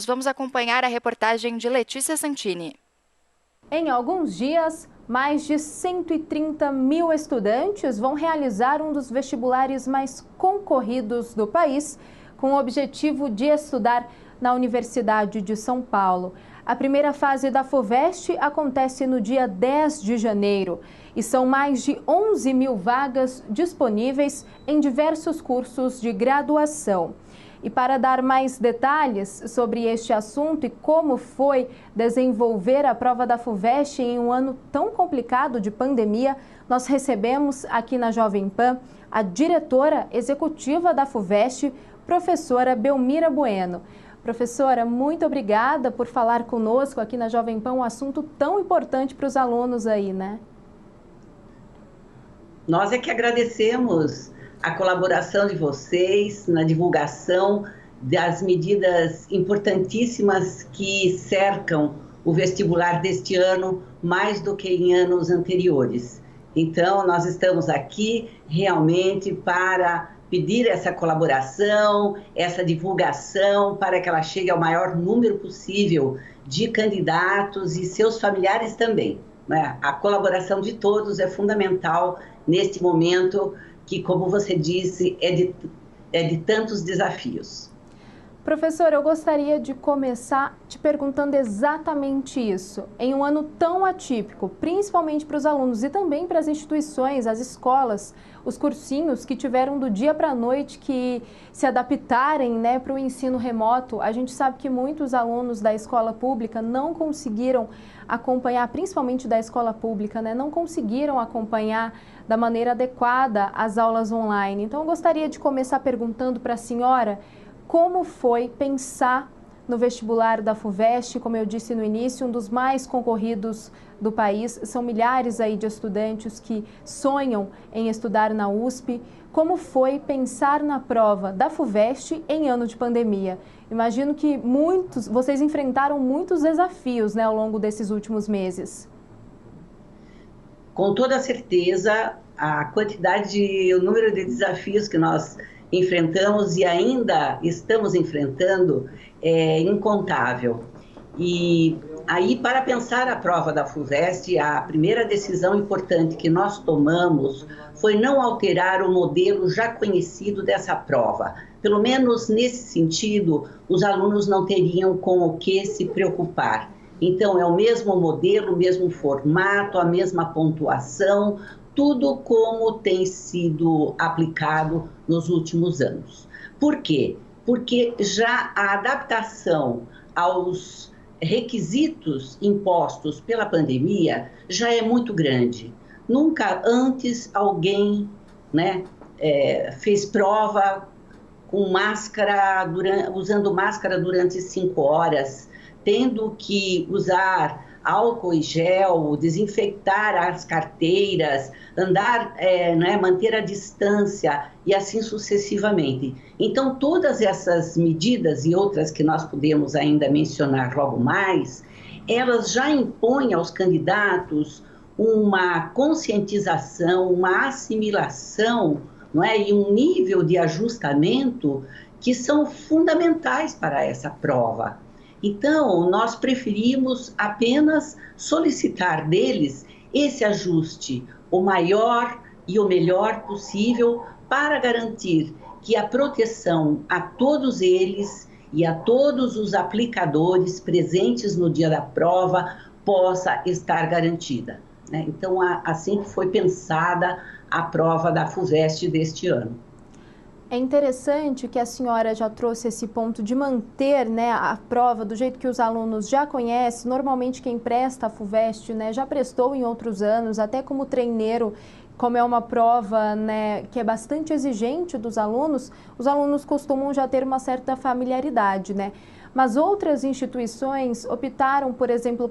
Vamos acompanhar a reportagem de Letícia Santini. Em alguns dias, mais de 130 mil estudantes vão realizar um dos vestibulares mais concorridos do país, com o objetivo de estudar na Universidade de São Paulo. A primeira fase da FUVEST acontece no dia 10 de janeiro e são mais de 11 mil vagas disponíveis em diversos cursos de graduação. E para dar mais detalhes sobre este assunto e como foi desenvolver a prova da FUVEST em um ano tão complicado de pandemia, nós recebemos aqui na Jovem Pan a diretora executiva da FUVEST, professora Belmira Bueno. Professora, muito obrigada por falar conosco aqui na Jovem Pan, um assunto tão importante para os alunos aí, né? Nós é que agradecemos a colaboração de vocês na divulgação das medidas importantíssimas que cercam o vestibular deste ano, mais do que em anos anteriores. Então, nós estamos aqui realmente para pedir essa colaboração, essa divulgação, para que ela chegue ao maior número possível de candidatos e seus familiares também, né? A colaboração de todos é fundamental neste momento que, como você disse, é de tantos desafios. Professora, eu gostaria de começar te perguntando exatamente isso. Em um ano tão atípico, principalmente para os alunos e também para as instituições, as escolas, os cursinhos que tiveram do dia para a noite que se adaptarem, né, para o ensino remoto, a gente sabe que muitos alunos da escola pública não conseguiram acompanhar, principalmente da escola pública, né, não conseguiram acompanhar da maneira adequada as aulas online. Então, eu gostaria de começar perguntando para a senhora como foi pensar no vestibular da FUVEST, como eu disse no início, um dos mais concorridos do país. São milhares aí de estudantes que sonham em estudar na USP. Como foi pensar na prova da FUVEST em ano de pandemia? Imagino que vocês enfrentaram muitos desafios, né, ao longo desses últimos meses. Com toda certeza, a quantidade, o número de desafios que nós enfrentamos e ainda estamos enfrentando é incontável. E aí, para pensar a prova da FUVEST, a primeira decisão importante que nós tomamos foi não alterar o modelo já conhecido dessa prova. Pelo menos nesse sentido, os alunos não teriam com o que se preocupar. Então, é o mesmo modelo, o mesmo formato, a mesma pontuação, tudo como tem sido aplicado nos últimos anos. Por quê? Porque já a adaptação aos requisitos impostos pela pandemia já é muito grande. Nunca antes alguém, né, fez prova com máscara, usando máscara durante 5 horas, tendo que usar álcool e gel, desinfectar as carteiras, andar, manter a distância e assim sucessivamente. Então, todas essas medidas e outras que nós podemos ainda mencionar logo mais, elas já impõem aos candidatos uma conscientização, uma assimilação, não é? E um nível de ajustamento que são fundamentais para essa prova. Então, nós preferimos apenas solicitar deles esse ajuste, o maior e o melhor possível, para garantir que a proteção a todos eles e a todos os aplicadores presentes no dia da prova possa estar garantida, né? Então, assim que foi pensada a prova da FUVEST deste ano. É interessante que a senhora já trouxe esse ponto de manter, né, a prova do jeito que os alunos já conhecem. Normalmente quem presta a FUVEST, né, já prestou em outros anos, até como treineiro, como é uma prova, né, que é bastante exigente dos alunos, os alunos costumam já ter uma certa familiaridade, né? Mas outras instituições optaram, por exemplo,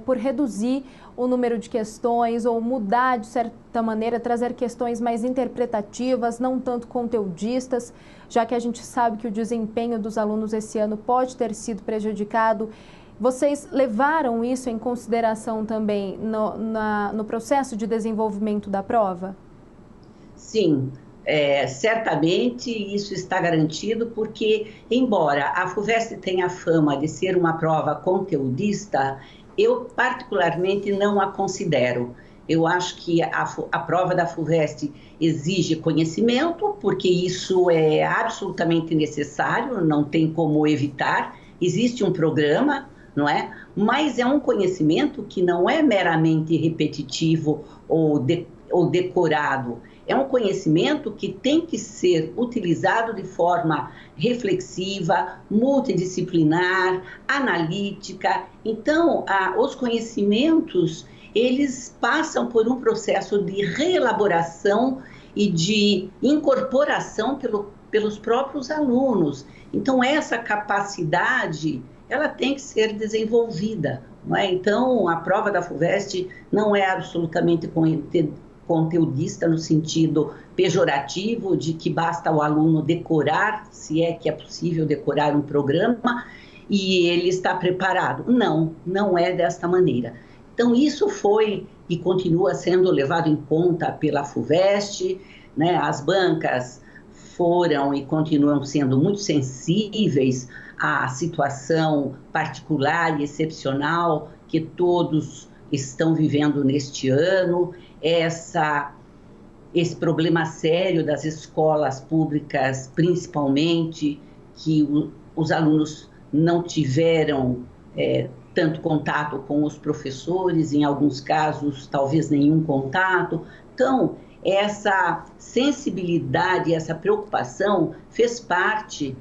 por reduzir o número de questões ou mudar, de certa maneira, trazer questões mais interpretativas, não tanto conteudistas, já que a gente sabe que o desempenho dos alunos esse ano pode ter sido prejudicado. Vocês levaram isso em consideração também no processo de desenvolvimento da prova? Sim. Certamente isso está garantido porque, embora a FUVEST tenha fama de ser uma prova conteudista, eu particularmente não a considero. Eu acho que a prova da FUVEST exige conhecimento, porque isso é absolutamente necessário, não tem como evitar. Existe um programa, não é? Mas é um conhecimento que não é meramente repetitivo ou decorado. É um conhecimento que tem que ser utilizado de forma reflexiva, multidisciplinar, analítica. Então, os conhecimentos, eles passam por um processo de reelaboração e de incorporação pelos próprios alunos. Então, essa capacidade, ela tem que ser desenvolvida, não é? Então, a prova da FUVEST não é absolutamente conteudista no sentido pejorativo de que basta o aluno decorar, se é que é possível decorar um programa, e ele está preparado. Não, não é desta maneira. Então, isso foi e continua sendo levado em conta pela FUVEST, né? As bancas foram e continuam sendo muito sensíveis à situação particular e excepcional que todos estão vivendo neste ano. Esse problema sério das escolas públicas, principalmente, que os alunos não tiveram tanto contato com os professores, em alguns casos, talvez nenhum contato. Então, essa sensibilidade, essa preocupação fez parte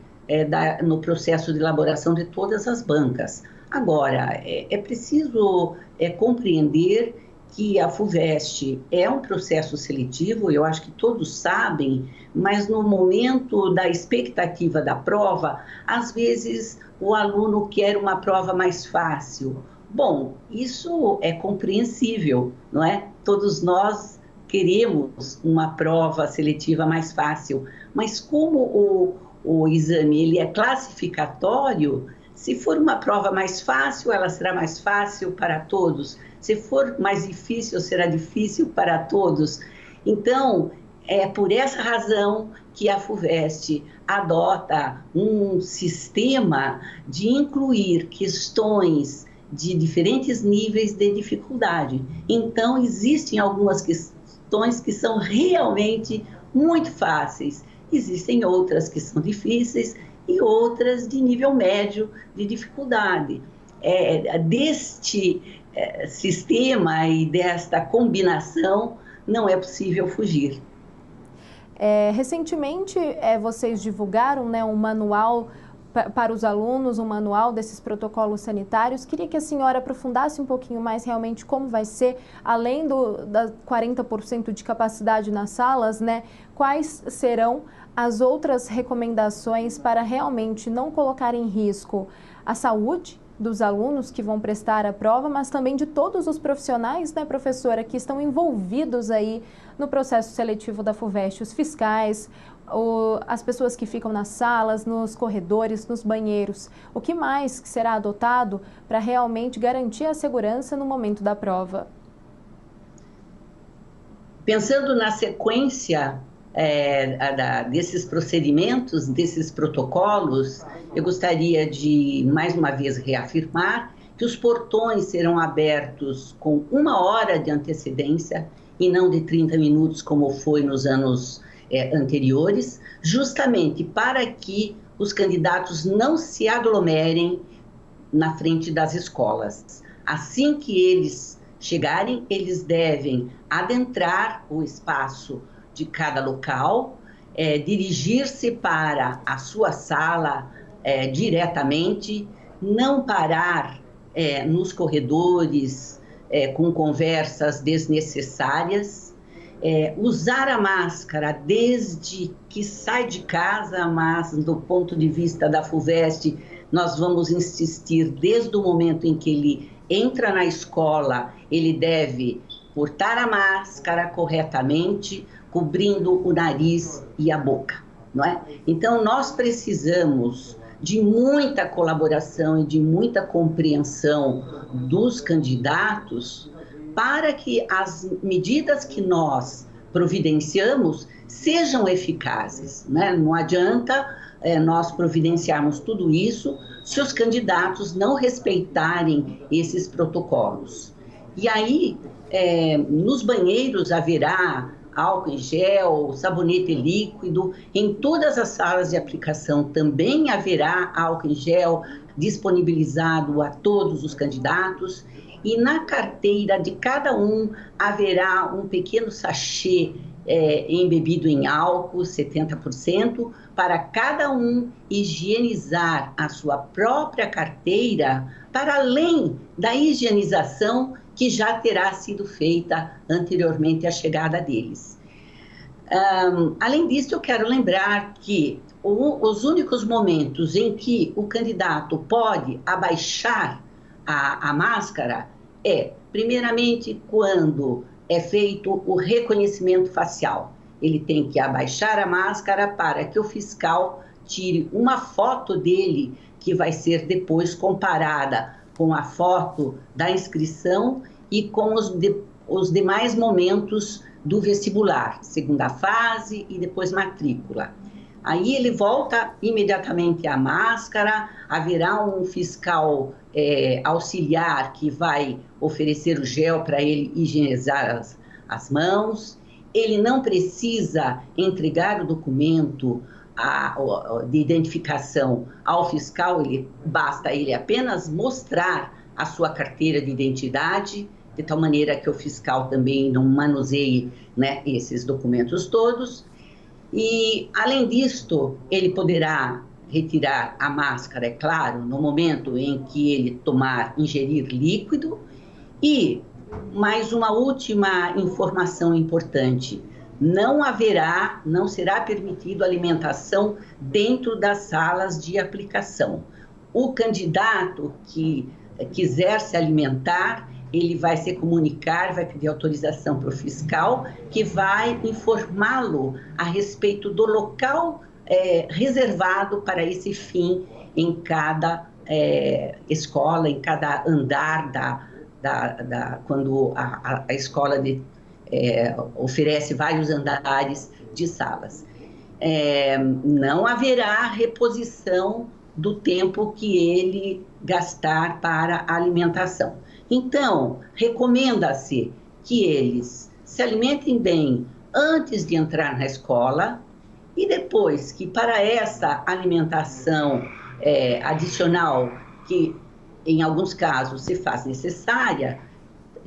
no processo de elaboração de todas as bancas. Agora, é preciso compreender que a FUVEST é um processo seletivo, eu acho que todos sabem, mas no momento da expectativa da prova, às vezes o aluno quer uma prova mais fácil. Bom, isso é compreensível, não é? Todos nós queremos uma prova seletiva mais fácil, mas como o exame ele é classificatório, se for uma prova mais fácil, ela será mais fácil para todos. Se for mais difícil, será difícil para todos. Então, é por essa razão que a FUVEST adota um sistema de incluir questões de diferentes níveis de dificuldade. Então, existem algumas questões que são realmente muito fáceis. Existem outras que são difíceis e outras de nível médio de dificuldade. Deste sistema e desta combinação não é possível fugir. Recentemente, vocês divulgaram, né, um manual para os alunos, um manual desses protocolos sanitários. Queria que a senhora aprofundasse um pouquinho mais realmente como vai ser, além da 40% de capacidade nas salas, né, quais serão as outras recomendações para realmente não colocar em risco a saúde dos alunos que vão prestar a prova, mas também de todos os profissionais, né, professora, que estão envolvidos aí no processo seletivo da FUVEST, os fiscais, as pessoas que ficam nas salas, nos corredores, nos banheiros. O que mais será adotado para realmente garantir a segurança no momento da prova? Pensando na sequência desses procedimentos, desses protocolos, eu gostaria de, mais uma vez, reafirmar que os portões serão abertos com 1 hora de antecedência e não de 30 minutos, como foi nos anos anteriores, justamente para que os candidatos não se aglomerem na frente das escolas. Assim que eles chegarem, eles devem adentrar o espaço de cada local, dirigir-se para a sua sala diretamente, não parar nos corredores com conversas desnecessárias, usar a máscara desde que sai de casa, mas do ponto de vista da FUVEST, nós vamos insistir desde o momento em que ele entra na escola, ele deve portar a máscara corretamente, cobrindo o nariz e a boca, não é? Então, nós precisamos de muita colaboração e de muita compreensão dos candidatos para que as medidas que nós providenciamos sejam eficazes, né? Não adianta nós providenciarmos tudo isso se os candidatos não respeitarem esses protocolos. E aí, nos banheiros haverá álcool em gel, sabonete líquido, em todas as salas de aplicação também haverá álcool em gel disponibilizado a todos os candidatos, e na carteira de cada um haverá um pequeno sachê embebido em álcool, 70%, para cada um higienizar a sua própria carteira, para além da higienização que já terá sido feita anteriormente à chegada deles. Além disso, eu quero lembrar que os únicos momentos em que o candidato pode abaixar a máscara primeiramente, quando é feito o reconhecimento facial. Ele tem que abaixar a máscara para que o fiscal tire uma foto dele, que vai ser depois comparada com a foto da inscrição e com os demais momentos do vestibular, segunda fase e depois matrícula. Aí ele volta imediatamente à máscara, haverá um fiscal auxiliar que vai oferecer o gel para ele higienizar as mãos. Ele não precisa entregar o documento de identificação ao fiscal, basta ele apenas mostrar a sua carteira de identidade, de tal maneira que o fiscal também não manuseie, né, esses documentos todos. E, além disto, ele poderá retirar a máscara, é claro, no momento em que ele ingerir líquido. E, mais uma última informação importante, não será permitido alimentação dentro das salas de aplicação. O candidato que quiser se alimentar, ele vai se comunicar, vai pedir autorização para o fiscal, que vai informá-lo a respeito do local reservado para esse fim em cada escola, em cada andar quando a escola oferece vários andares de salas. Não haverá reposição do tempo que ele gastar para a alimentação. Então, recomenda-se que eles se alimentem bem antes de entrar na escola e depois que, para essa alimentação adicional, que em alguns casos se faz necessária,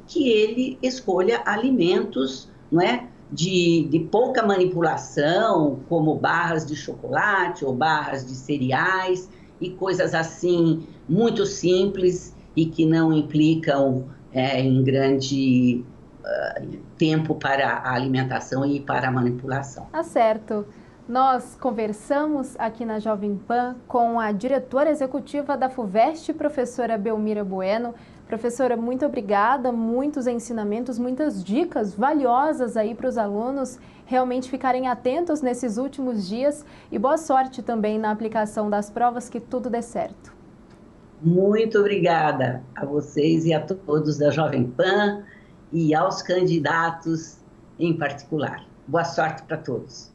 que ele escolha alimentos, não é, de pouca manipulação, como barras de chocolate ou barras de cereais e coisas assim muito simples e que não implicam em grande tempo para a alimentação e para a manipulação. Tá certo. Nós conversamos aqui na Jovem Pan com a diretora executiva da FUVEST, professora Belmira Bueno. Professora, muito obrigada, muitos ensinamentos, muitas dicas valiosas aí para os alunos realmente ficarem atentos nesses últimos dias e boa sorte também na aplicação das provas, que tudo dê certo. Muito obrigada a vocês e a todos da Jovem Pan e aos candidatos em particular. Boa sorte para todos.